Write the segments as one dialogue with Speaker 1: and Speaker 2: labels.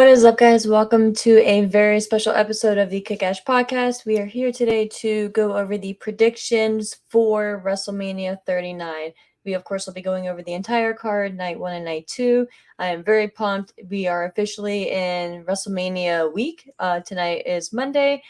Speaker 1: What is up, guys? Welcome to a very special episode of the Kick-Ass Podcast. We are here today to go over the predictions for WrestleMania 39. We, of course, will be going over the entire card, night 1 and night 2. I am very pumped. We are officially in WrestleMania week. Tonight is Monday.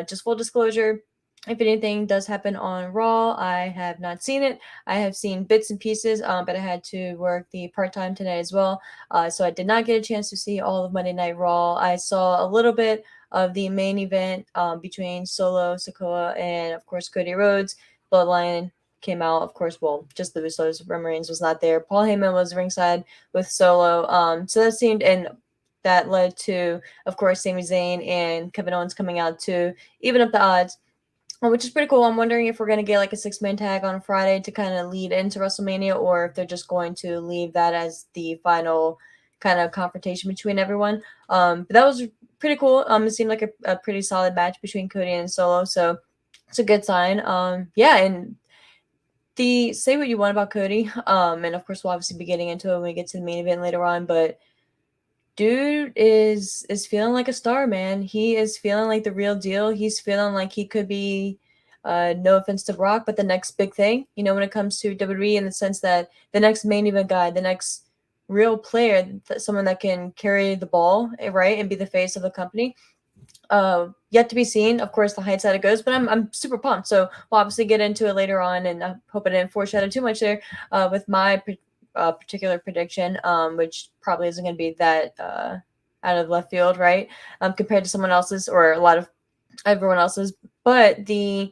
Speaker 1: Just full disclosure, if anything does happen on Raw, I have not seen it. I have seen bits and pieces, but I had to work the part-time tonight as well. So I did not get a chance to see all of Monday Night Raw. I saw a little bit of the main event between Solo, Sikoa, and of course Cody Rhodes. Bloodline came out, of course. Well, just the Usos. Roman Reigns was not there. Paul Heyman was ringside with Solo. So that seemed, and that led to, of course, Sami Zayn and Kevin Owens coming out to even up the odds. Which is pretty cool. I'm wondering if we're going to get like a six-man tag on Friday to kind of lead into WrestleMania, or if they're just going to leave that as the final kind of confrontation between everyone. But that was pretty cool. It seemed like a pretty solid match between Cody and Solo, so it's a good sign. Yeah, and the say what you want about Cody. And of course we'll obviously be getting into it when we get to the main event later on, but dude is feeling like a star, man. He is feeling like the real deal. He's feeling like he could be, no offense to Brock, but the next big thing, when it comes to WWE, in the sense that the next main event guy, the next real player, someone that can carry the ball, right, and be the face of the company. Yet to be seen, of course, the heights that it goes, but I'm super pumped. So we'll obviously get into it later on, and I hope I didn't foreshadow too much there with my particular prediction, which probably isn't going to be that out of left field, right? Compared to someone else's or a lot of everyone else's. But the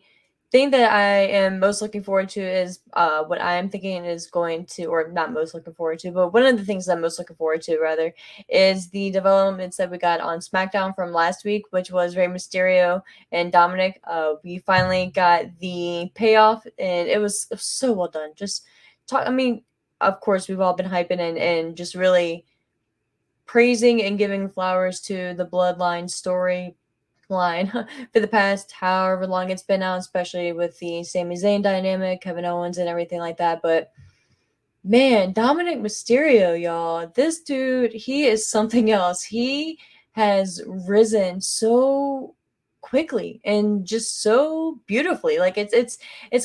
Speaker 1: thing that I am most looking forward to is what I am thinking is going to, or not most looking forward to, but one of the things that I'm most looking forward to, rather, is the developments that we got on SmackDown from last week, which was Rey Mysterio and Dominic. We finally got the payoff, and it was so well done. Just talk. I mean, of course, we've all been hyping and just really praising and giving flowers to the Bloodline story line for the past however long it's been out, especially with the Sami Zayn dynamic, Kevin Owens, and everything like that. But man, Dominic Mysterio, y'all, this dude, he is something else. He has risen so quickly and just so beautifully. Like it's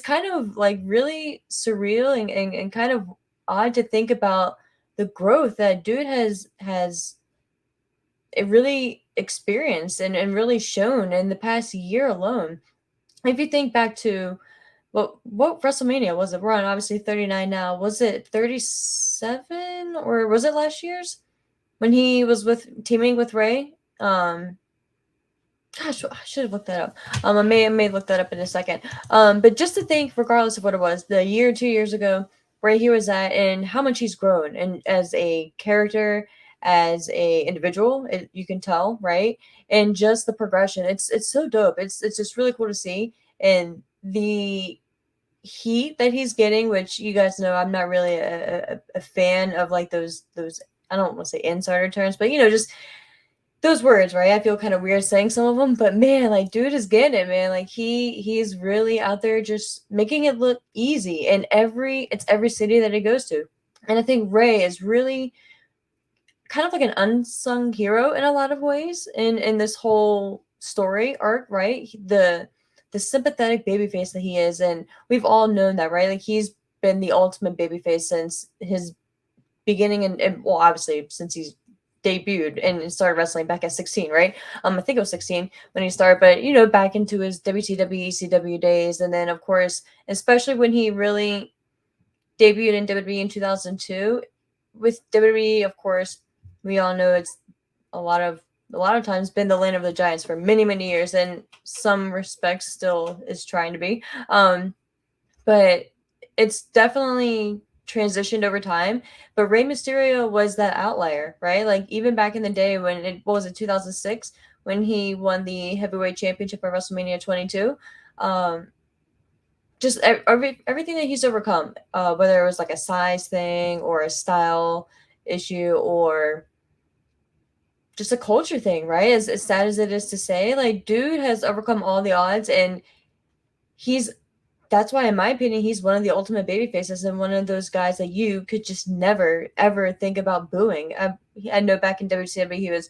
Speaker 1: kind of like really surreal and kind of odd to think about the growth that dude has it really experienced and really shown in the past year alone. If you think back to what WrestleMania was it? We're on obviously 39 now. Was it 37 or was it last year's when he was with teaming with Ray? Gosh, I should have looked that up. I may look that up in a second. But just to think, regardless of what it was, the year 2 years ago, where he was at, and how much he's grown, and as a character, as a individual, you can tell, right? And just the progression, it's so dope. It's just really cool to see, and the heat that he's getting, which you guys know, I'm not really a fan of like those. I don't want to say insider terms, but just those words, right? I feel kind of weird saying some of them, but man, like dude is getting it, man. Like he's really out there just making it look easy in every city that he goes to. And I think Ray is really kind of like an unsung hero in a lot of ways in this whole story arc, right? The sympathetic babyface that he is, and we've all known that, right? Like he's been the ultimate babyface since his beginning, and well, obviously since he's debuted and started wrestling back at 16, right? I think it was 16 when he started, but back into his WCW, ECW days, and then of course, especially when he really debuted in WWE in 2002. With WWE, of course, we all know it's a lot of times been the land of the giants for many years, and some respects still is trying to be. But it's definitely transitioned over time. But Rey Mysterio was that outlier, right? Like even back in the day when what was it, 2006, when he won the heavyweight championship at WrestleMania 22. Just everything that he's overcome, whether it was like a size thing or a style issue or just a culture thing, right? As sad as it is to say, like dude has overcome all the odds, and that's why, in my opinion, he's one of the ultimate baby faces and one of those guys that you could just never ever think about booing. I know back in WCW he was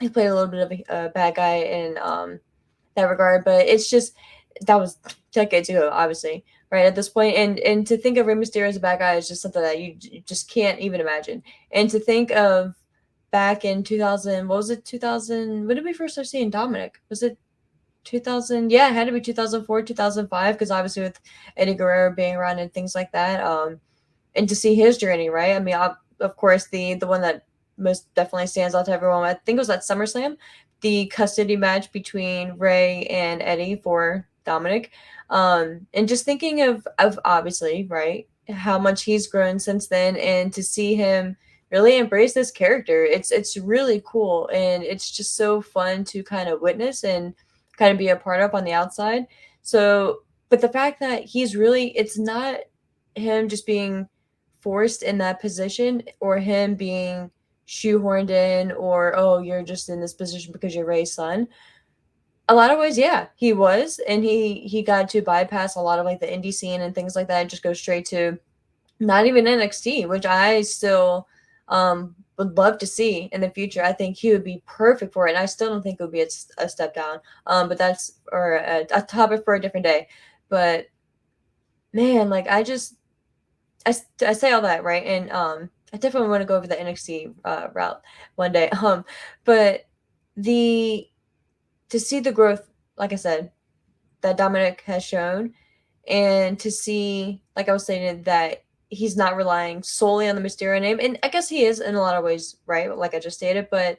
Speaker 1: he played a little bit of a bad guy in that regard, but it's just that was decades ago, obviously, right at this point, and to think of Rey Mysterio as a bad guy is just something that you just can't even imagine, and to think of back in 2000, what was it, 2000? When did we first start seeing Dominic? Was it 2000? Yeah, it had to be 2004, 2005, because obviously with Eddie Guerrero being around and things like that. And to see his journey, right? I mean, of course, the one that most definitely stands out to everyone, I think it was at SummerSlam, the custody match between Ray and Eddie for Dominic. And just thinking of obviously, right, how much he's grown since then, and to see him really embrace this character, it's really cool, and it's just so fun to kind of witness and kind of be a part of on the outside. So, but the fact that he's really, it's not him just being forced in that position, or him being shoehorned in, or oh, you're just in this position because you're Ray's son. A lot of ways, yeah, he was, and he got to bypass a lot of like the indie scene and things like that, and just go straight to not even NXT, which I still would love to see in the future. I think he would be perfect for it, and I still don't think it would be a step down. But that's or a topic for a different day. But man, like I say all that, right, and I definitely want to go over the NXT route one day. But the to see the growth, like I said, that Dominic has shown, and to see, like I was saying, that he's not relying solely on the Mysterio name, and I guess he is in a lot of ways, right? Like I just stated, but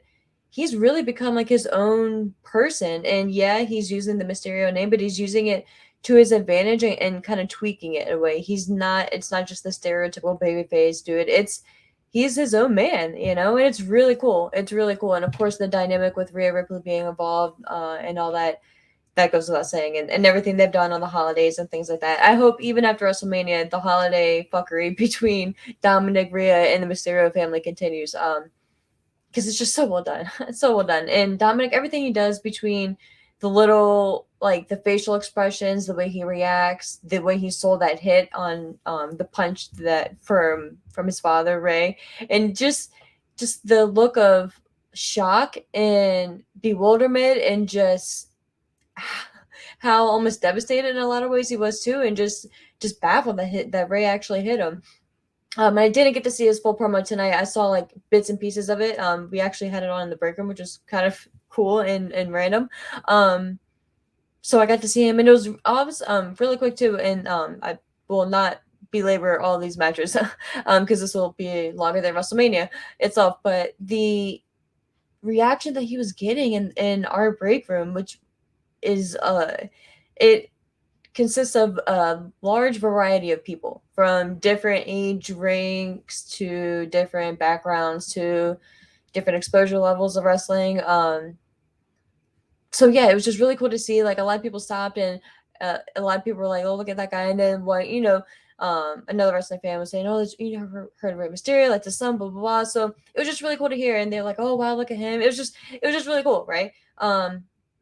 Speaker 1: he's really become like his own person, and yeah, he's using the Mysterio name, but he's using it to his advantage, and kind of tweaking it in a way. He's not. It's not just the stereotypical babyface dude. He's his own man, and it's really cool. It's really cool, and of course the dynamic with Rhea Ripley being involved, and all that goes without saying, and everything they've done on the holidays and things like that. I hope even after WrestleMania, the holiday fuckery between Dominic, Rhea, and the Mysterio family continues. Because it's just so well done. It's so well done. And Dominic, everything he does, between the little, like the facial expressions, the way he reacts, the way he sold that hit on the punch that from his father Ray, and just the look of shock and bewilderment, and just how almost devastated in a lot of ways he was too, and just baffled that hit that Ray actually hit him. I didn't get to see his full promo tonight. I saw like bits and pieces of it. We actually had it on in the break room, which is kind of cool and random. So I got to see him, and it was really quick too. And I will not belabor all these matches because this will be longer than WrestleMania itself. But the reaction that he was getting in our break room, which is it consists of a large variety of people from different age ranks to different backgrounds to different exposure levels of wrestling. So yeah, it was just really cool to see. Like a lot of people stopped, and a lot of people were like, "Oh, look at that guy!" And then another wrestling fan was saying, "Oh, you never heard of Rey Mysterio, like the son, blah blah blah." So it was just really cool to hear, and they're like, "Oh wow, look at him!" It was just really cool, right?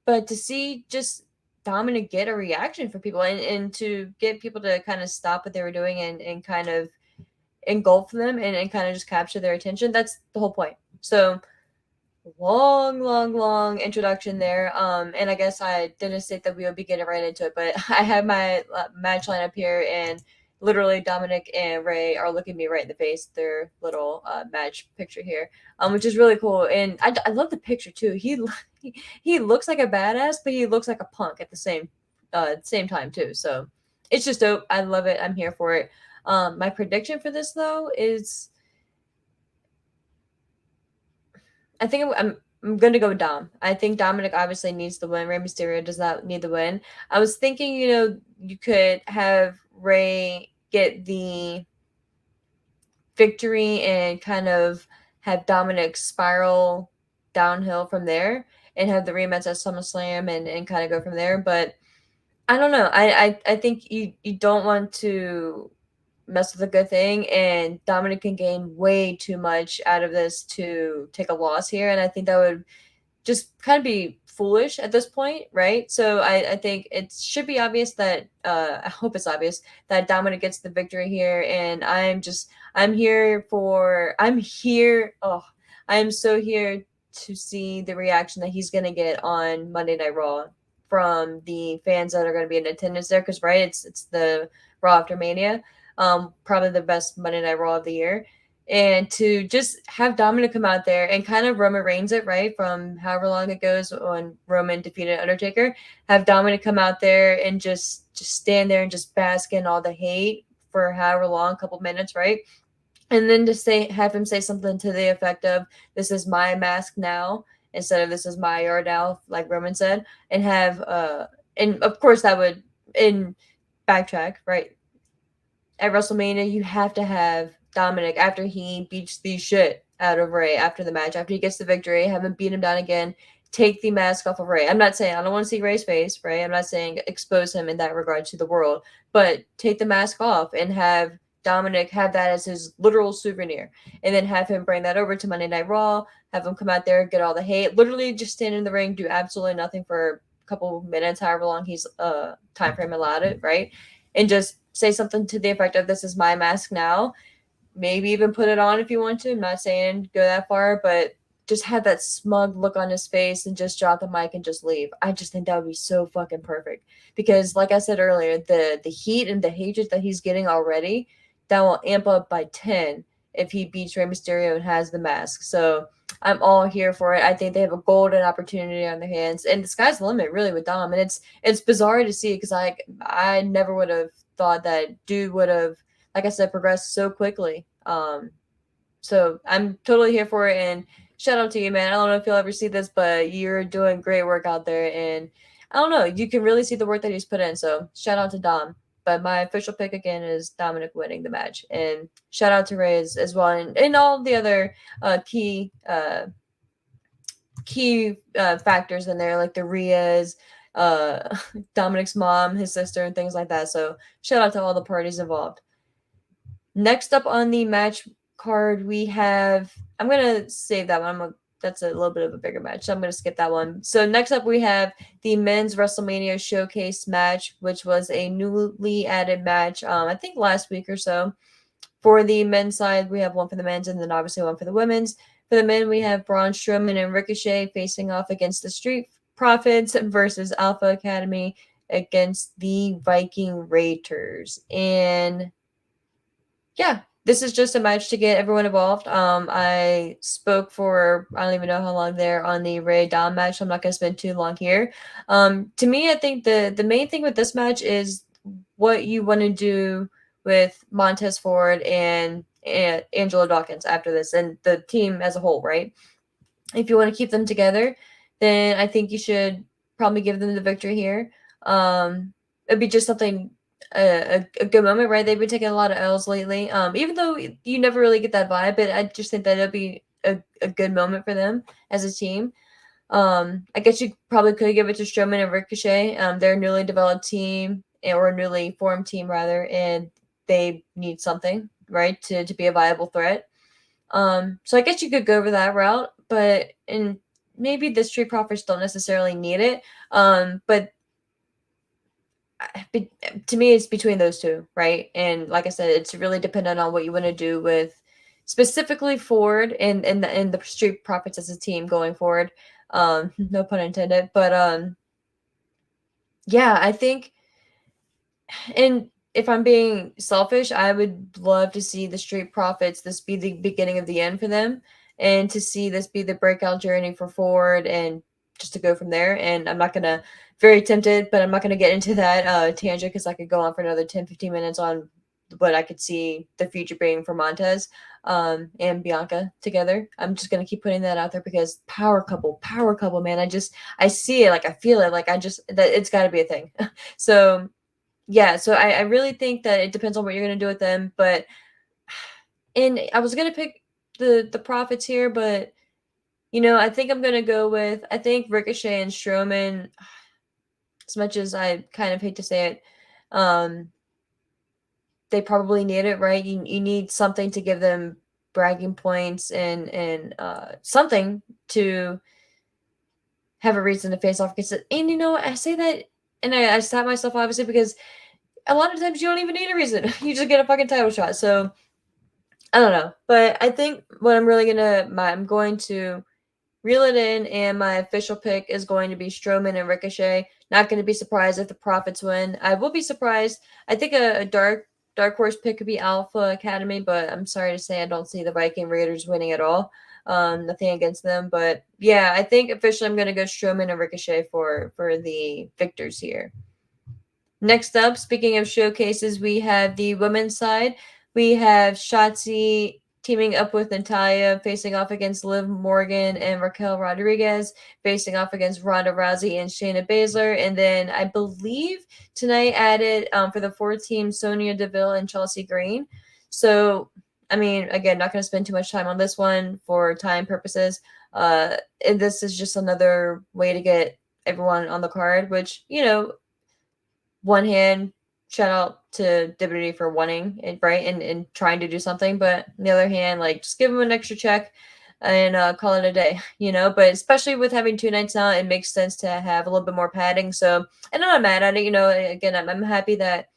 Speaker 1: But to see just Dominic get a reaction from people, and to get people to kind of stop what they were doing, and kind of engulf them, and kind of just capture their attention, that's the whole point. So long introduction there. And I guess I didn't state that we would be getting right into it, but I have my match line up here, and literally Dominic and Ray are looking me right in the face. Their little match picture here, which is really cool, and I love the picture too. He looks like a badass, but he looks like a punk at the same time too. So it's just dope. I love it. I'm here for it. My prediction for this though is, I think I'm going to go with Dom. I think Dominic obviously needs the win. Rey Mysterio does not need the win. I was thinking, you could have Ray get the victory, and kind of have Dominic spiral downhill from there, and have the rematch at SummerSlam, and kind of go from there. But I don't know. I think you don't want to mess with a good thing, and Dominic can gain way too much out of this to take a loss here, and I think that would just kind of be foolish at this point, right? So I think it should be obvious that I hope it's obvious that Dominic gets the victory here, and I'm here. Oh, I'm so here to see the reaction that he's gonna get on Monday Night Raw from the fans that are going to be in attendance there. Because right, it's the Raw after Mania, probably the best Monday Night Raw of the year. And to just have Dominic come out there and kind of Roman Reigns it, right, from however long it goes when Roman defeated Undertaker, have Dominic come out there and just stand there and just bask in all the hate for however long, couple minutes, right? And then to have him say something to the effect of, "This is my mask now," instead of "This is my yard now," like Roman said, and and of course that would, in backtrack, right, at WrestleMania, you have to have Dominic, after he beats the shit out of Ray after the match, after he gets the victory, have him beat him down again, take the mask off of Ray. I'm not saying I don't want to see Ray's face, right? I'm not saying expose him in that regard to the world, but take the mask off and have Dominic have that as his literal souvenir, and then have him bring that over to Monday Night Raw, have him come out there, get all the hate, literally just stand in the ring, do absolutely nothing for a couple minutes, however long he's time frame allowed it, right? And just say something to the effect of, "This is my mask now." Maybe even put it on if you want to. I'm not saying go that far, but just have that smug look on his face and just drop the mic and just leave. I just think that would be so fucking perfect. Because like I said earlier, the heat and the hatred that he's getting already, that will amp up by 10 if he beats Rey Mysterio and has the mask. So I'm all here for it. I think they have a golden opportunity on their hands, and the sky's the limit really with Dom. And it's bizarre to see, because I never would have thought that dude would have, like I said, progressed so quickly. So I'm totally here for it, and shout out to you, man. I don't know if you'll ever see this, but you're doing great work out there, and I don't know, you can really see the work that he's put in. So shout out to Dom. But my official pick again is Dominic winning the match, and shout out to Ray as well, and all the other key factors in there, like the Rias, uh, Dominic's mom, his sister, and things like that. So shout out to all the parties involved. Next up on the match card, we have. I'm gonna save that one. That's a little bit of a bigger match, so I'm gonna skip that one. So next up, we have the men's WrestleMania Showcase match, which was a newly added match. I think last week or so. For the men's side, we have one for the men's, and then obviously one for the women's. For the men, we have Braun Strowman and Ricochet facing off against the Street Profits versus Alpha Academy against the Viking Raiders. And yeah, this is just a match to get everyone involved. I spoke for, I don't even know how long there on the Ray Dom match, so I'm not going to spend too long here. To me, I think the main thing with this match is what you want to do with Montez Ford and Angelo Dawkins after this, and the team as a whole, right? If you want to keep them together, then I think you should probably give them the victory here. It'd be just something, a good moment, right? They've been taking a lot of L's lately. Even though you never really get that vibe, but I just think that it'll be a good moment for them as a team. I guess you probably could give it to Strowman and Ricochet. They're a newly developed team, or a newly formed team rather, and they need something, right, to be a viable threat. So I guess you could go over that route, but maybe the Street Profits don't necessarily need it. But to me, it's between those two, right? And like I said, it's really dependent on what you want to do with specifically Ford and the Street Profits as a team going forward. No pun intended, but yeah, I think, and if I'm being selfish, I would love to see the Street Profits, this be the beginning of the end for them, and to see this be the breakout journey for Ford, and just to go from there. And I'm not gonna, very tempted, but I'm not gonna get into that tangent, because I could go on for another 10-15 minutes on what I could see the future being for Montez and Bianca together. I'm just gonna keep putting that out there, because power couple, man. I see it, like I feel it, like that it's got to be a thing. So yeah, so I really think that it depends on what you're gonna do with them, but and I was gonna pick the Profits here, but I think I'm gonna go with, I think Ricochet and Strowman, as much as I kind of hate to say it, they probably need it, right? You need something to give them bragging points, and something to have a reason to face off against it. And I say that, and I stop myself obviously, because a lot of times you don't even need a reason. You just get a fucking title shot. So I don't know, but I think what I'm going to reel it in, and my official pick is going to be Strowman and Ricochet. Not going to be surprised if the Profits win. I will be surprised. I think a dark horse pick could be Alpha Academy, but I'm sorry to say I don't see the Viking Raiders winning at all. Nothing against them, but yeah, I think officially I'm going to go Strowman and Ricochet for the victors here. Next up, speaking of showcases, we have the women's side. We have Shotzi teaming up with Natalia, facing off against Liv Morgan and Raquel Rodriguez, facing off against Ronda Rousey and Shayna Baszler. And then I believe tonight added for the 4 team Sonya Deville and Chelsea Green. So, I mean, again, not going to spend too much time on this one for time purposes. And this is just another way to get everyone on the card, which, one hand, shout out to WWE for wanting it, right, and trying to do something, but on the other hand, like, just give them an extra check and call it a day, but especially with having 2 nights now, it makes sense to have a little bit more padding. So, and I'm not mad at it, again, I'm happy that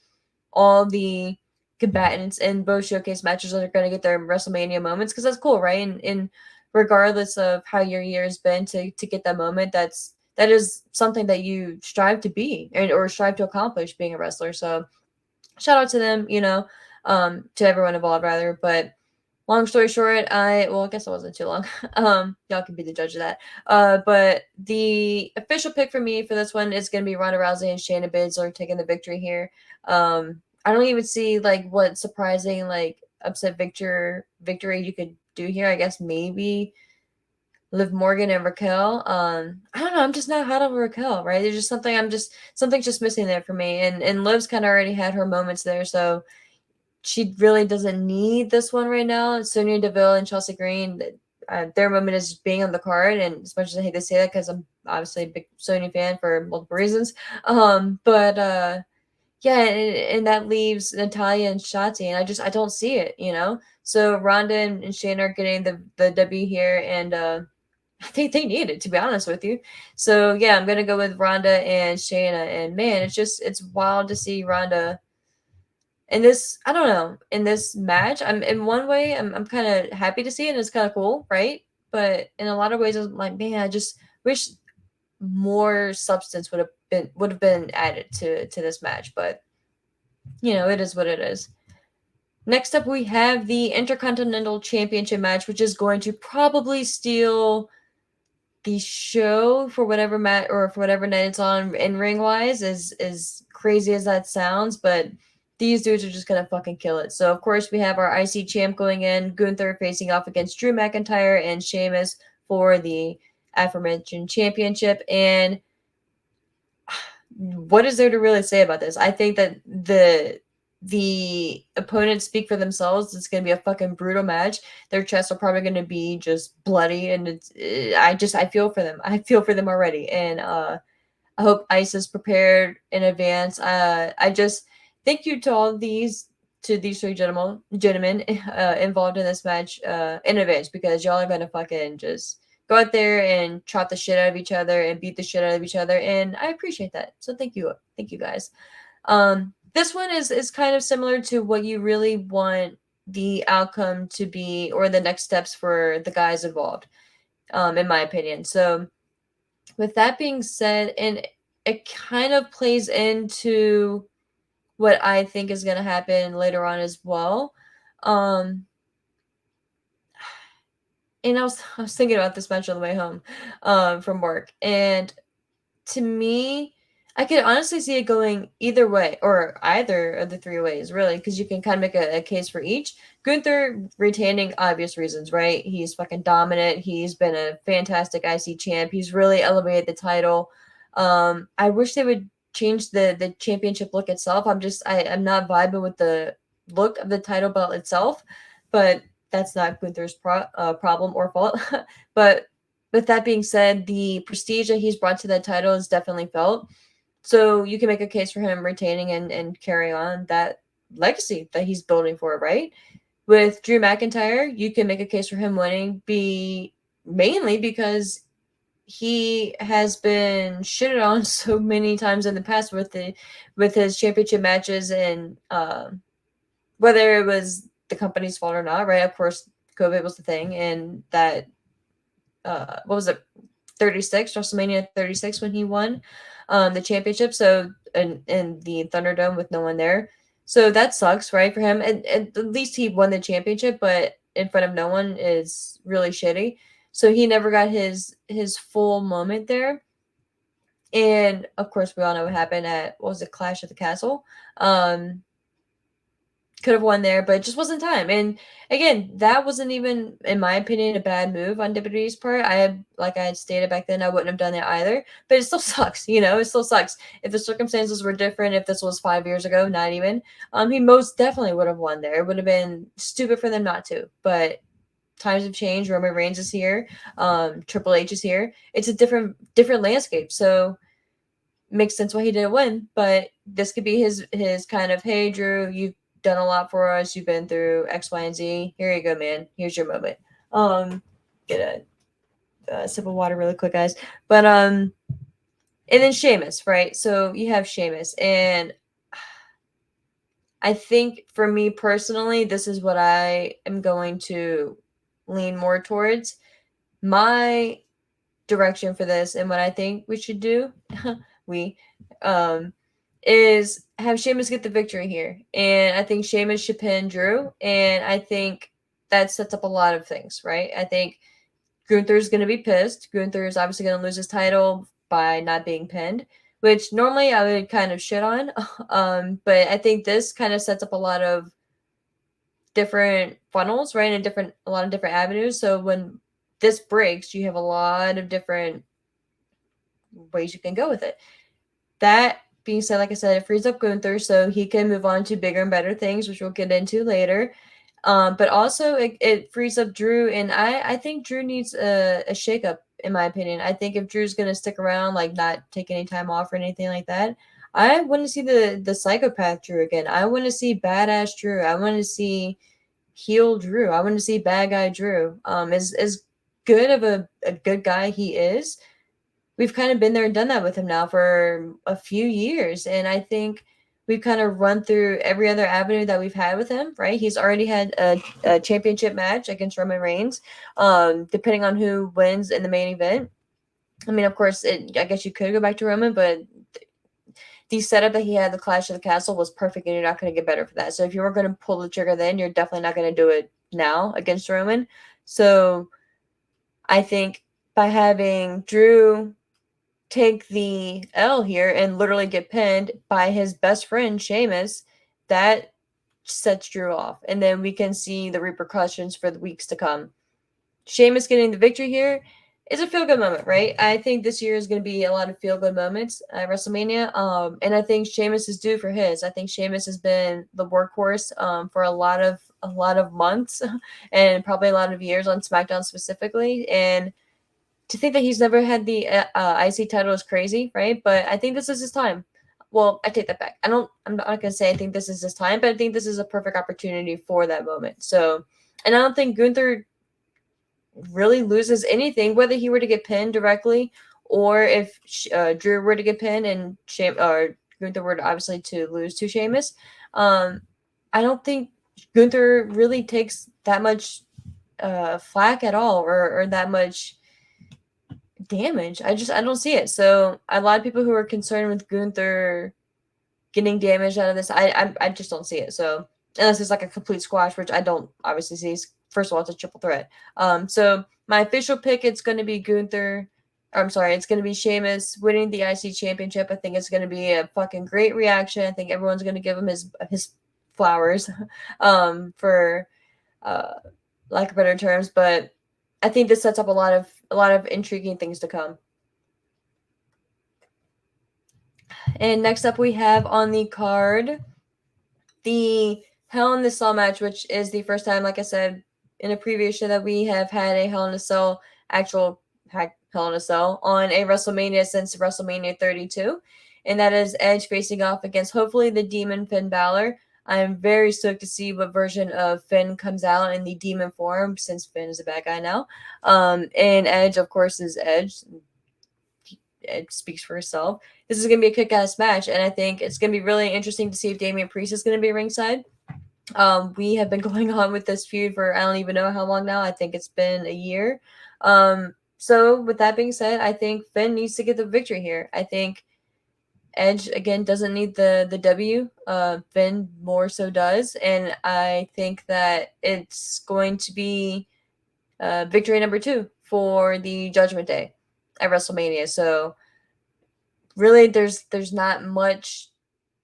Speaker 1: all the combatants in both showcase matches are going to get their WrestleMania moments, because that's cool, right? And regardless of how your year has been, to get that moment, that is something that you strive to be or strive to accomplish being a wrestler. So shout out to them, to everyone involved rather. But long story short, I guess it wasn't too long. Y'all can be the judge of that. But the official pick for me for this one is going to be Ronda Rousey and Shayna Baszler taking the victory here. I don't even see like what surprising like upset victory you could do here. I guess maybe Liv Morgan and Raquel. I don't know. I'm just not hot on Raquel, right? There's just something's just missing there for me. And Liv's kind of already had her moments there, so she really doesn't need this one right now. Sonya Deville and Chelsea Green, their moment is being on the card, and as much as I hate to say that because I'm obviously a big Sonya fan for multiple reasons, but yeah, and that leaves Natalia and Shotzi, and I don't see it, So Ronda and Shayna are getting the W here, and I think they need it, to be honest with you. So yeah, I'm gonna go with Ronda and Shayna, and man, it's wild to see Ronda in this. I don't know, in this match. I'm in one way, I'm kind of happy to see it, and it's kind of cool, right? But in a lot of ways, I'm like, man, I just wish more substance would have been added to this match. But it is what it is. Next up, we have the Intercontinental Championship match, which is going to probably steal the show for whatever match or for whatever night it's on in ring wise, as crazy as that sounds, but these dudes are just gonna fucking kill it. So of course we have our IC champ going in, Gunther facing off against Drew McIntyre and Sheamus for the aforementioned championship. And what is there to really say about this? I think that the opponents speak for themselves. It's going to be a fucking brutal match. Their chests are probably going to be just bloody, and I feel for them. I feel for them already, and I hope Ice is prepared in advance. I just thank you to these 3 gentlemen involved in this match in advance, because y'all are going to fucking just go out there and chop the shit out of each other and beat the shit out of each other, and I appreciate that. So thank you guys. This one is kind of similar to what you really want the outcome to be, or the next steps for the guys involved, in my opinion. So with that being said, and it kind of plays into what I think is going to happen later on as well. And I was thinking about this match on the way home from work, and to me, I could honestly see it going either way, or either of the 3 ways, really, because you can kind of make a case for each. Gunther retaining, obvious reasons, right? He's fucking dominant. He's been a fantastic IC champ. He's really elevated the title. I wish they would change the championship look itself. I'm not vibing with the look of the title belt itself, but that's not Gunther's problem or fault. But with that being said, the prestige that he's brought to that title is definitely felt. So you can make a case for him retaining and carrying on that legacy that he's building for it, right? With Drew McIntyre, you can make a case for him winning, mainly because he has been shitted on so many times in the past with his championship matches, and whether it was the company's fault or not, right? Of course, COVID was the thing, and that what was it, 36, WrestleMania 36 when he won the championship. So in the Thunderdome with no one there. So that sucks, right, for him. And at least he won the championship, but in front of no one is really shitty. So he never got his full moment there. And of course, we all know what happened at, what was it, Clash at the Castle. Um, could have won there, but it just wasn't time. And again, that wasn't even, in my opinion, a bad move on WWE's part. Like I had stated back then, I wouldn't have done it either. But it still sucks, it still sucks. If the circumstances were different, if this was 5 years ago, not even, he most definitely would have won there. It would have been stupid for them not to. But times have changed. Roman Reigns is here. Triple H is here. It's a different landscape. So makes sense why he didn't win. But this could be his kind of, hey Drew, you've done a lot for us. You've been through X, Y, and Z. Here you go, man. Here's your moment. Get a sip of water really quick, guys. But and then Sheamus, right? So you have Sheamus, and I think for me personally, this is what I am going to lean more towards. My direction for this and what I think we should do, we, is have Sheamus get the victory here. And I think Sheamus should pin Drew. And I think that sets up a lot of things, right? I think Gunther's going to be pissed. Gunther is obviously going to lose his title by not being pinned, which normally I would kind of shit on. But I think this kind of sets up a lot of different funnels, right? And a lot of different avenues. So when this breaks, you have a lot of different ways you can go with it. That being said, like I said, it frees up Gunther so he can move on to bigger and better things, which we'll get into later. But also it frees up Drew, and I think Drew needs a shakeup, in my opinion. I think if Drew's gonna stick around, like not take any time off or anything like that, I want to see the psychopath Drew again. I want to see badass Drew. I want to see heel Drew. I want to see bad guy Drew. As good of a good guy he is, we've kind of been there and done that with him now for a few years. And I think we've kind of run through every other avenue that we've had with him, right? He's already had a championship match against Roman Reigns, depending on who wins in the main event. I mean, of course, I guess you could go back to Roman, but the setup that he had, the Clash of the Castle, was perfect, and you're not going to get better for that. So if you were going to pull the trigger then, you're definitely not going to do it now against Roman. So I think by having Drew take the L here and literally get pinned by his best friend, Sheamus, that sets Drew off. And then we can see the repercussions for the weeks to come. Sheamus getting the victory here is a feel-good moment, right? I think this year is going to be a lot of feel-good moments at WrestleMania. And I think Sheamus is due for his. I think Sheamus has been the workhorse for a lot of months and probably a lot of years on SmackDown specifically. And to think that he's never had the IC title is crazy, right? But I think this is his time. Well, I take that back. I'm not gonna say I think this is his time, but I think this is a perfect opportunity for that moment. So, and I don't think Gunther really loses anything, whether he were to get pinned directly or if Drew were to get pinned and Gunther were to obviously to lose to Sheamus. I don't think Gunther really takes that much flack at all or that much damage. I don't see it. So a lot of people who are concerned with Gunther getting damaged out of this, I just don't see it. So unless it's like a complete squash, which I don't obviously see. First of all, it's a triple threat. So my official pick, it's going to be Gunther. I'm sorry, it's going to be Sheamus winning the IC championship. I think it's going to be a fucking great reaction. I think everyone's going to give him his flowers, for lack of better terms. But I think this sets up a lot of intriguing things to come. And next up, we have on the card the Hell in a Cell match, which is the first time, like I said in a previous show, that we have had a Hell in a Cell, actual Hell in a Cell on a WrestleMania since WrestleMania 32. And that is Edge facing off against hopefully the Demon Finn Balor. I'm very stoked to see what version of Finn comes out in the demon form, since Finn is a bad guy now. And Edge, of course, is Edge. It speaks for itself. This is going to be a kick-ass match, and I think it's going to be really interesting to see if Damian Priest is going to be ringside. We have been going on with this feud for I don't even know how long now. I think it's been a year. So with that being said, I think Finn needs to get the victory here. I think Edge again doesn't need the W. Finn more so does, and I think that it's going to be victory number 2 for the Judgment Day at WrestleMania. So really, there's not much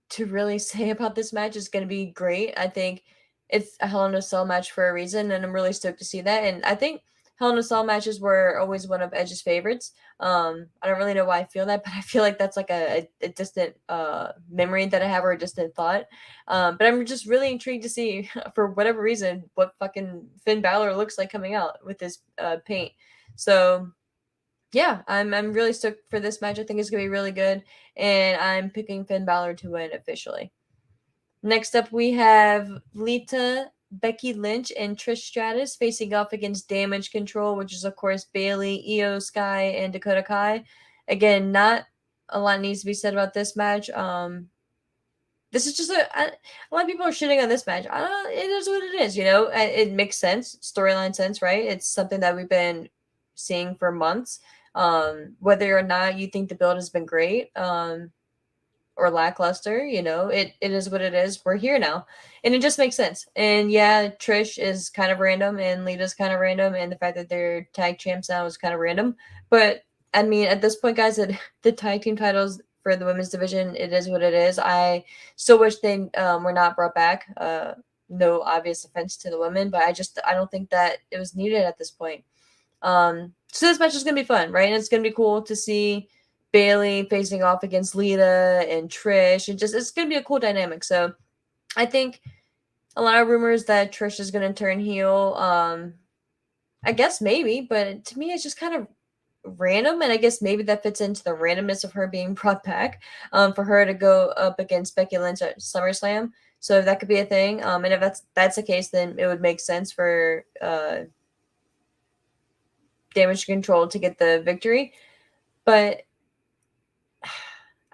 Speaker 1: to really say about this match. It's going to be great. I think it's a Hell in a Cell match for a reason, and I'm really stoked to see that. And I think Hell in a Cell matches were always one of Edge's favorites. I don't really know why I feel that, but I feel like that's like a distant memory that I have, or a distant thought. But I'm just really intrigued to see, for whatever reason, what fucking Finn Balor looks like coming out with this paint. So yeah, I'm really stoked for this match. I think it's gonna be really good, and I'm picking Finn Balor to win officially. Next up, we have Lita, Becky Lynch, and Trish Stratus facing off against Damage Control, which is of course Bailey, Io Sky, and Dakota Kai. Again, not a lot needs to be said about this match. This is just a lot of people are shitting on this match. It is what it is, you know. It makes sense, storyline sense, right? It's something that we've been seeing for months. Whether or not you think the build has been great, or lackluster, you know, it is what it is. We're here now, and it just makes sense. And yeah, Trish is kind of random, and Lita's kind of random, and the fact that they're tag champs now is kind of random. But I mean, at this point, guys, the tag team titles for the women's division, it is what it is. I still wish they were not brought back. No obvious offense to the women, but I don't think that it was needed at this point. So this match is gonna be fun, right? And it's gonna be cool to see Bailey facing off against Lita and Trish, and just it's gonna be a cool dynamic. So I think a lot of rumors that Trish is gonna turn heel. I guess maybe, but to me it's just kind of random, and I guess maybe that fits into the randomness of her being brought back. For her to go up against Becky Lynch at SummerSlam. So that could be a thing. And if that's the case, then it would make sense for Damage Control to get the victory. But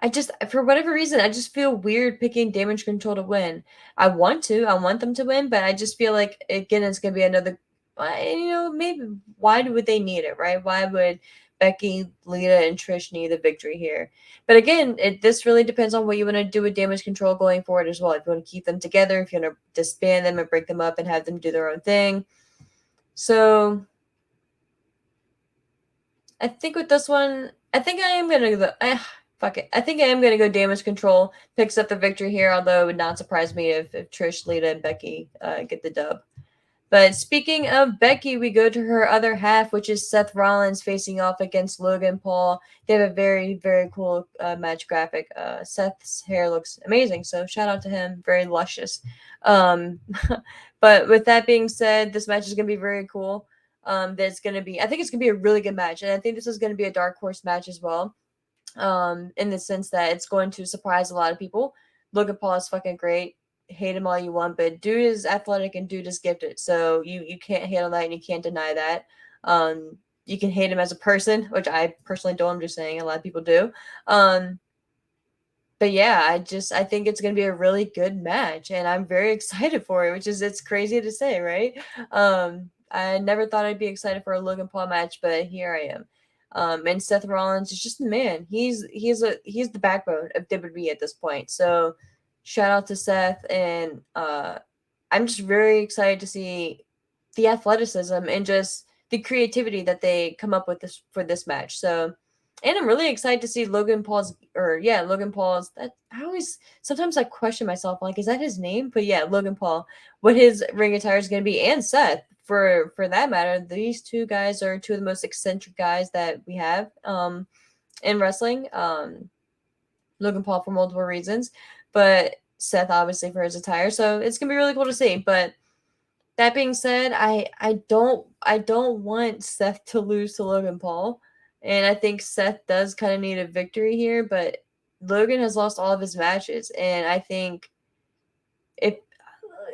Speaker 1: I just, for whatever reason, I just feel weird picking Damage Control to win. I want them to win, but I just feel like, again, it's going to be another, you know, maybe, why would they need it, right? Why would Becky, Lita, and Trish need the victory here? But again, this really depends on what you want to do with Damage Control going forward as well. If you want to keep them together, if you want to disband them and break them up and have them do their own thing. So I think with this one, I think I am gonna go. Fuck it. I think I am gonna go Damage Control. Picks up the victory here, although it would not surprise me if Trish, Lita, and Becky get the dub. But speaking of Becky, we go to her other half, which is Seth Rollins facing off against Logan Paul. They have a very, very cool match graphic. Seth's hair looks amazing, so shout out to him. Very luscious. Um, but with that being said, this match is going to be very cool. There's going to be, I think it's going to be a really good match, and I think this is going to be a dark horse match as well. In the sense that it's going to surprise a lot of people. Logan Paul is fucking great. Hate him all you want, but dude is athletic and dude is gifted. So you can't hate on that, and you can't deny that. You can hate him as a person, which I personally don't. I'm just saying a lot of people do. But yeah, I think it's gonna be a really good match, and I'm very excited for it, which is it's crazy to say, right? I never thought I'd be excited for a Logan Paul match, but here I am. And Seth Rollins is just the man. He's the backbone of WWE at this point. So shout out to Seth, and I'm just very excited to see the athleticism and just the creativity that they come up with this for this match. So, and I'm really excited to see Logan Paul's, or yeah, Logan Paul's. That I always sometimes I question myself, like, is that his name? But yeah, Logan Paul. What his ring attire is going to be, and Seth for that matter. These two guys are two of the most eccentric guys that we have in wrestling. Logan Paul for multiple reasons, but Seth obviously for his attire. So it's gonna be really cool to see. But that being said, I don't want Seth to lose to Logan Paul, and I think Seth does kind of need a victory here. But Logan has lost all of his matches, and I think if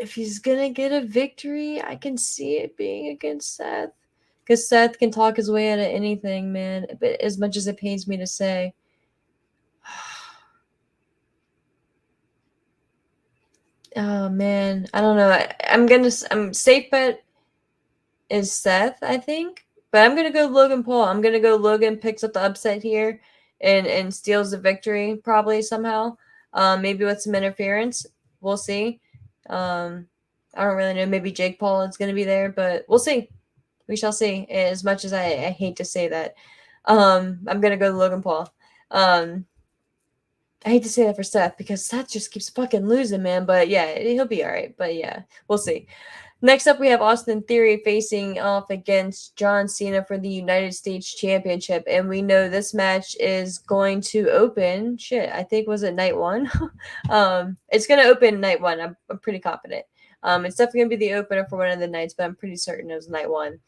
Speaker 1: if he's gonna get a victory, I can see it being against Seth, because Seth can talk his way out of anything, man. But as much as it pains me to say. Oh man, I don't know. I'm safe bet is Seth, I think. But I'm gonna go Logan Paul. I'm gonna go Logan picks up the upset here and steals the victory probably somehow. Maybe with some interference. We'll see. I don't really know. Maybe Jake Paul is gonna be there, but we'll see. We shall see. As much as I hate to say that, I'm gonna go Logan Paul. I hate to say that for Seth because Seth just keeps fucking losing, man. But yeah, he'll be all right. But yeah, we'll see. Next up, we have Austin Theory facing off against John Cena for the United States Championship. And we know this match is going to open, I think, was it night one? It's going to open night one. I'm pretty confident. It's definitely going to be the opener for one of the nights, but I'm pretty certain it was night one.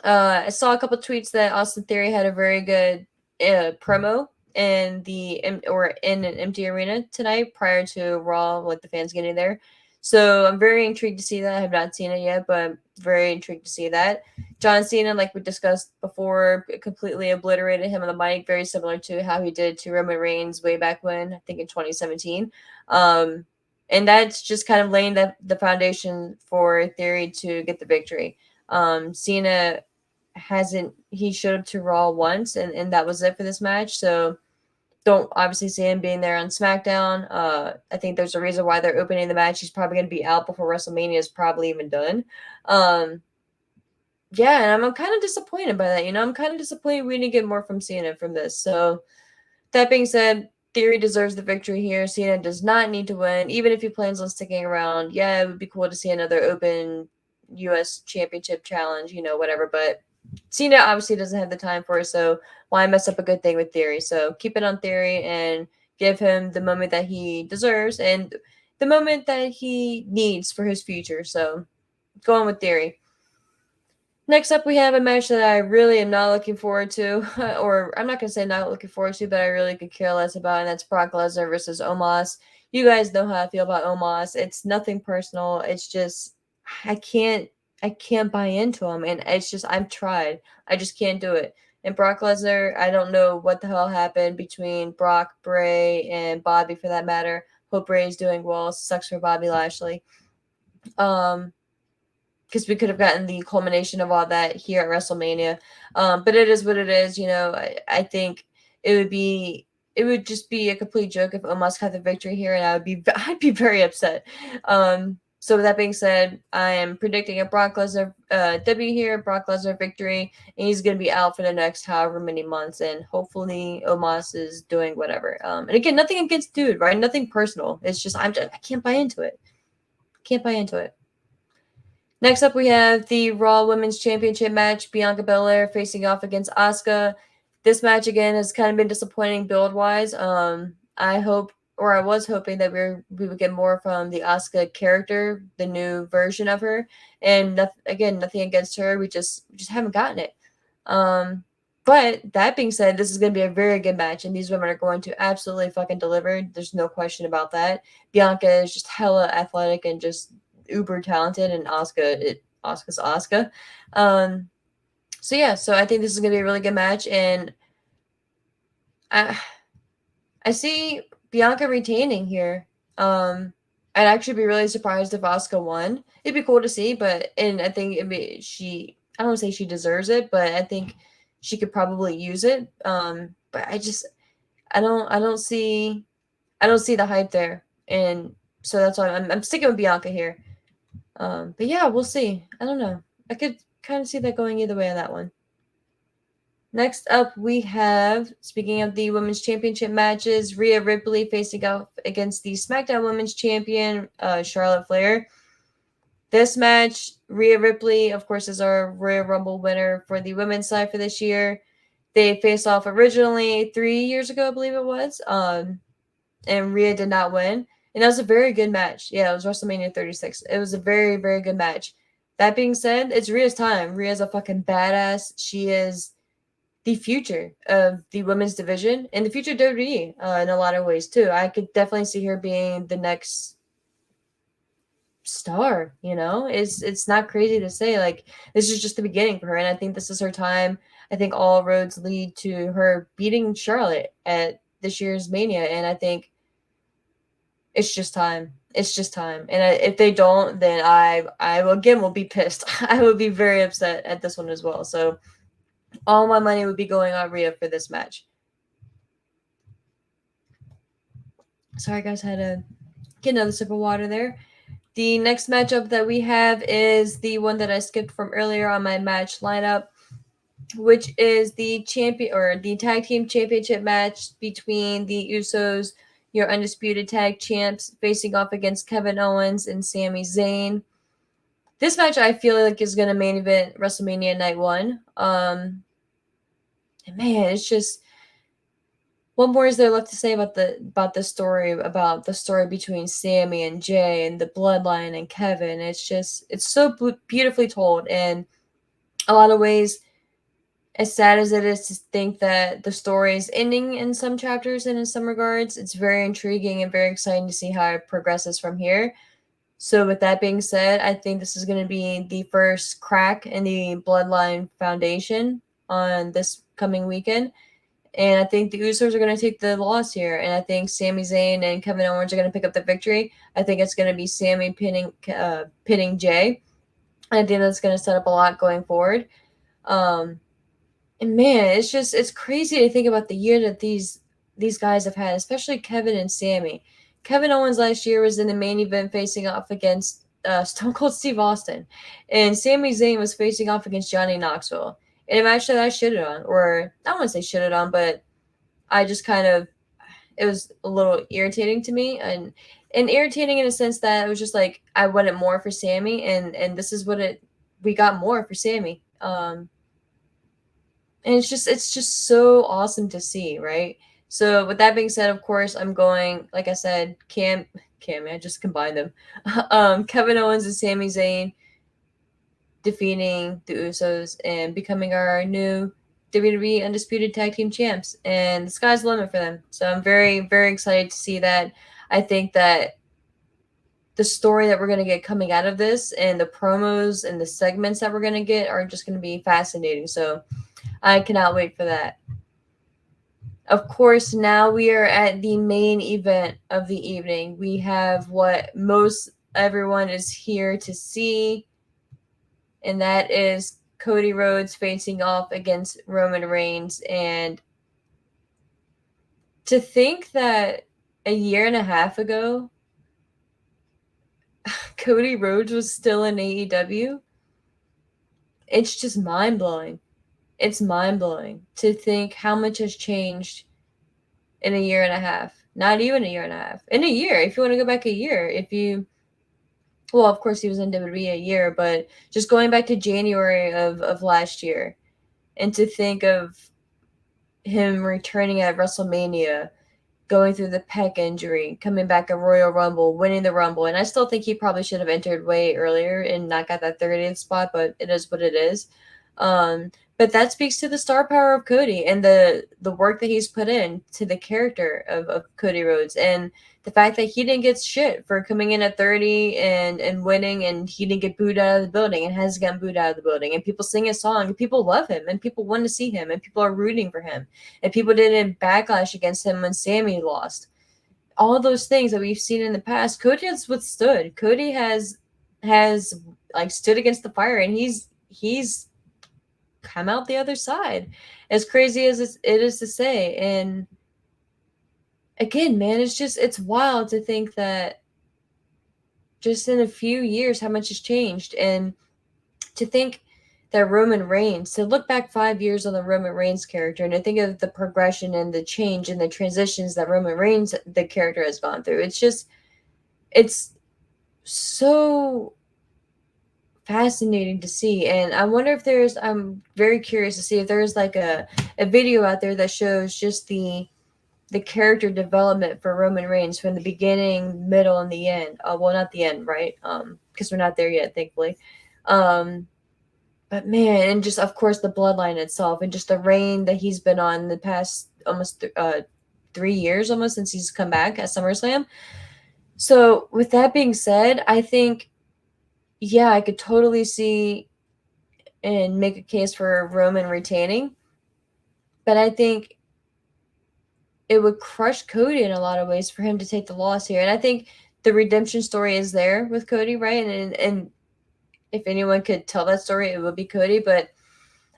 Speaker 1: I saw a couple tweets that Austin Theory had a very good promo in in an empty arena tonight prior to Raw, like the fans getting there. So I'm very intrigued to see that. I have not seen it yet, but I'm very intrigued to see that. John Cena, like we discussed before, completely obliterated him on the mic, very similar to how he did to Roman Reigns way back when, I think in 2017. And that's just kind of laying the foundation for Theory to get the victory. Cena he showed up to Raw once and that was it for this match. So don't obviously see him being there on SmackDown. I think there's a reason why they're opening the match. He's probably going to be out before WrestleMania is probably even done. Yeah, and I'm kind of disappointed by that. I'm kind of disappointed we didn't get more from Cena from this. So that being said, Theory deserves the victory here. Cena does not need to win, even if he plans on sticking around. Yeah, it would be cool to see another open U.S. Championship challenge, whatever. But Cena obviously doesn't have the time for it, so why mess up a good thing with Theory? So keep it on Theory and give him the moment that he deserves and the moment that he needs for his future. So go on with Theory. Next up, we have a match that I really am not looking forward to, or I'm not going to say not looking forward to, but I really could care less about, and that's Brock Lesnar versus Omos. You guys know how I feel about Omos. It's nothing personal. It's just I can't I can't buy into him, and it's just I've tried. I just can't do it. And Brock Lesnar, I don't know what the hell happened between Brock, Bray, and Bobby for that matter. Hope Bray's doing well. Sucks for Bobby Lashley. Because we could have gotten the culmination of all that here at WrestleMania. But it is what it is. I think it would just be a complete joke if Omos got the victory here, and I'd be very upset. So with that being said, I am predicting a Brock Lesnar W here, Brock Lesnar victory, and he's going to be out for the next however many months, and hopefully Omos is doing whatever. And again, nothing against dude, right? Nothing personal. It's just I can't buy into it. Can't buy into it. Next up, we have the Raw Women's Championship match. Bianca Belair facing off against Asuka. This match, again, has kind of been disappointing build-wise. I was hoping that we would get more from the Asuka character, the new version of her. And nothing against her. We just haven't gotten it. But that being said, this is going to be a very good match, and these women are going to absolutely fucking deliver. There's no question about that. Bianca is just hella athletic and just uber talented, and Asuka's Asuka. So I think this is gonna be a really good match, and I see Bianca retaining here. I'd actually be really surprised if Asuka won. It'd be cool to see, and I think I don't want to say she deserves it, but I think she could probably use it. But I don't see the hype there, and so that's why I'm sticking with Bianca here. But yeah, we'll see. I don't know. I could kind of see that going either way on that one. Next up, we have, speaking of the women's championship matches, Rhea Ripley facing off against the SmackDown Women's Champion, Charlotte Flair. This match, Rhea Ripley, of course, is our Royal Rumble winner for the women's side for this year. They faced off originally 3 years ago, I believe it was. And Rhea did not win. And that was a very good match. Yeah, it was WrestleMania 36. It was a very, very good match. That being said, it's Rhea's time. Rhea's a fucking badass. She is the future of the women's division and the future of WWE in a lot of ways, too. I could definitely see her being the next star, It's not crazy to say. Like, this is just the beginning for her, and I think this is her time. I think all roads lead to her beating Charlotte at this year's Mania, and I think it's just time. It's just time. And if they don't, then I will be pissed. I will be very upset at this one as well. So all my money would be going on Rhea for this match. Sorry, guys, I had to get another sip of water there. The next matchup that we have is the one that I skipped from earlier on my match lineup, which is the tag team championship match between the Usos, your undisputed tag champs, facing off against Kevin Owens and Sami Zayn. This match I feel like is going to main event WrestleMania Night 1. And man, it's just, what more is there left to say about the story between Sammy and Jay and the bloodline and Kevin? It's so beautifully told, and a lot of ways, as sad as it is to think that the story is ending in some chapters and in some regards, it's very intriguing and very exciting to see how it progresses from here. So with that being said, I think this is going to be the first crack in the Bloodline Foundation on this coming weekend. And I think the Usos are going to take the loss here. And I think Sami Zayn and Kevin Owens are going to pick up the victory. I think it's going to be Sami pinning Jay. I think that's going to set up a lot going forward. And man, it's crazy to think about the year that these guys have had, especially Kevin and Sammy. Kevin Owens last year was in the main event facing off against Stone Cold Steve Austin, and Sami Zayn was facing off against Johnny Knoxville in a match that I shitted on, or I don't want to say shitted on, but I just kind of, it was a little irritating to me, and irritating in a sense that it was just like I wanted more for Sammy, and this is what we got more for Sammy. And it's just so awesome to see, right? So with that being said, of course, I'm going, like I said, I just combined them. Kevin Owens and Sami Zayn defeating the Usos and becoming our new WWE Undisputed Tag Team Champs. And the sky's the limit for them. So I'm very, very excited to see that. I think that the story that we're going to get coming out of this and the promos and the segments that we're going to get are just going to be fascinating. So I cannot wait for that. Of course, now we are at the main event of the evening. We have what most everyone is here to see, and that is Cody Rhodes facing off against Roman Reigns. And to think that a year and a half ago, Cody Rhodes was still in AEW, it's just mind-blowing. It's mind-blowing to think how much has changed in a year and a half. Not even a year and a half. In a year, if you want to go back a year, well, of course he was in WWE a year, but just going back to January of last year, and to think of him returning at WrestleMania, going through the pec injury, coming back at Royal Rumble, winning the Rumble, and I still think he probably should have entered way earlier and not got that 30th spot, but it is what it is. But that speaks to the star power of Cody and the work that he's put in to the character of Cody Rhodes, and the fact that he didn't get shit for coming in at 30 and winning, and he didn't get booed out of the building and hasn't gotten booed out of the building, and people sing his song and people love him and people want to see him and people are rooting for him and people didn't backlash against him when Sammy lost. All those things that we've seen in the past, Cody has withstood. Cody has like stood against the fire, and he's come out the other side, as crazy as it is to say. And again, man, it's wild to think that just in a few years how much has changed, and to think that Roman Reigns, to look back 5 years on the Roman Reigns character and to think of the progression and the change and the transitions that Roman Reigns, the character, has gone through. It's so fascinating to see. And I wonder if I'm very curious to see if there's like a video out there that shows just the character development for Roman Reigns from the beginning, middle, and the end. Well, not the end, right? Because we're not there yet, thankfully. But man, and just of course the bloodline itself, and just the reign that he's been on the past almost 3 years, almost, since he's come back at SummerSlam. So with that being said, I think, yeah, I could totally see and make a case for Roman retaining, but I think it would crush Cody in a lot of ways for him to take the loss here. And I think the redemption story is there with Cody, right? And if anyone could tell that story, it would be Cody. But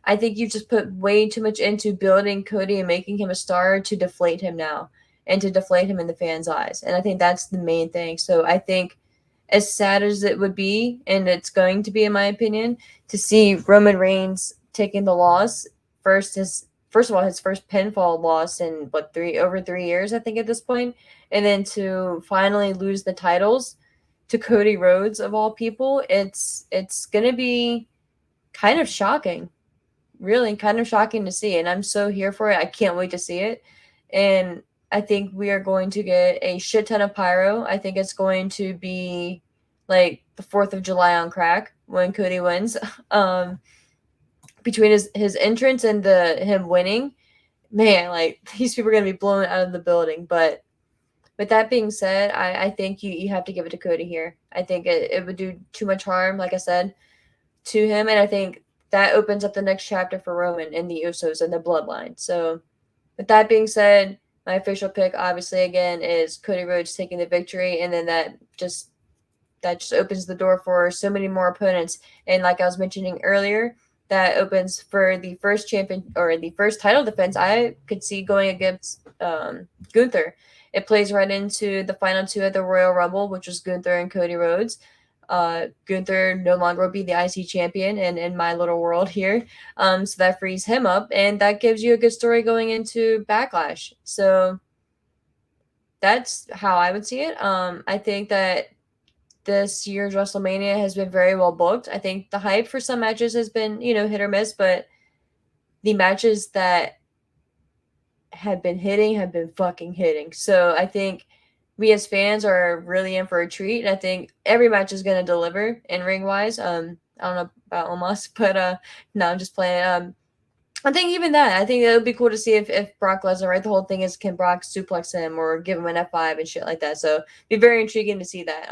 Speaker 1: I think you just put way too much into building Cody and making him a star to deflate him now and to deflate him in the fans' eyes. And I think that's the main thing. So I think as sad as it would be, and it's going to be, in my opinion, to see Roman Reigns taking the loss first of all his first pinfall loss in over 3 years, I think, at this point, and then to finally lose the titles to Cody Rhodes of all people, it's gonna be kind of shocking, really kind of shocking to see, and I'm so here for it. I can't wait to see it, and I think we are going to get a shit ton of pyro. I think it's going to be like the 4th of July on crack when Cody wins. Between his entrance and him winning, man, like these people are gonna be blown out of the building. But with that being said, I think you have to give it to Cody here. I think it would do too much harm, like I said, to him, and I think that opens up the next chapter for Roman and the Usos and the bloodline. So with that being said, my official pick, obviously, again, is Cody Rhodes taking the victory, and then that just opens the door for so many more opponents. And like I was mentioning earlier, that opens for the first champion or the first title defense I could see going against Gunther. It plays right into the final two at the Royal Rumble, which was Gunther and Cody Rhodes. Gunther no longer will be the IC champion in my little world here. So that frees him up, and that gives you a good story going into Backlash. So that's how I would see it. I think that this year's WrestleMania has been very well booked. I think the hype for some matches has been, hit or miss, but the matches that have been hitting have been fucking hitting. So I think we as fans are really in for a treat. And I think every match is going to deliver in ring wise. I don't know about Omos, but no, I'm just playing. I think even that, I think it would be cool to see if Brock Lesnar, right? The whole thing is, can Brock suplex him or give him an F5 and shit like that. So it'd be very intriguing to see that.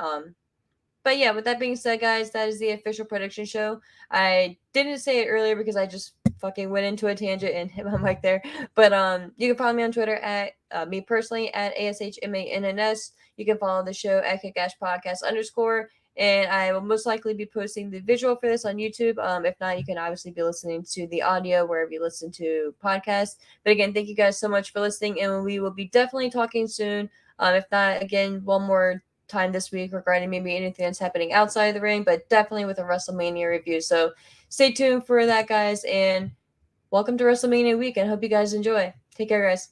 Speaker 1: But yeah, with that being said, guys, that is the official prediction show. I didn't say it earlier because I just fucking went into a tangent and hit my mic there. But you can follow me on Twitter at me personally at ASHMANNS. You can follow the show at Kickash Podcast _. And I will most likely be posting the visual for this on YouTube. If not, you can obviously be listening to the audio wherever you listen to podcasts. But again, thank you guys so much for listening, and we will be definitely talking soon. If not, again, one more time this week regarding maybe anything that's happening outside of the ring, but definitely with a WrestleMania review. So stay tuned for that, guys, and welcome to WrestleMania week, and hope you guys enjoy. Take care, guys.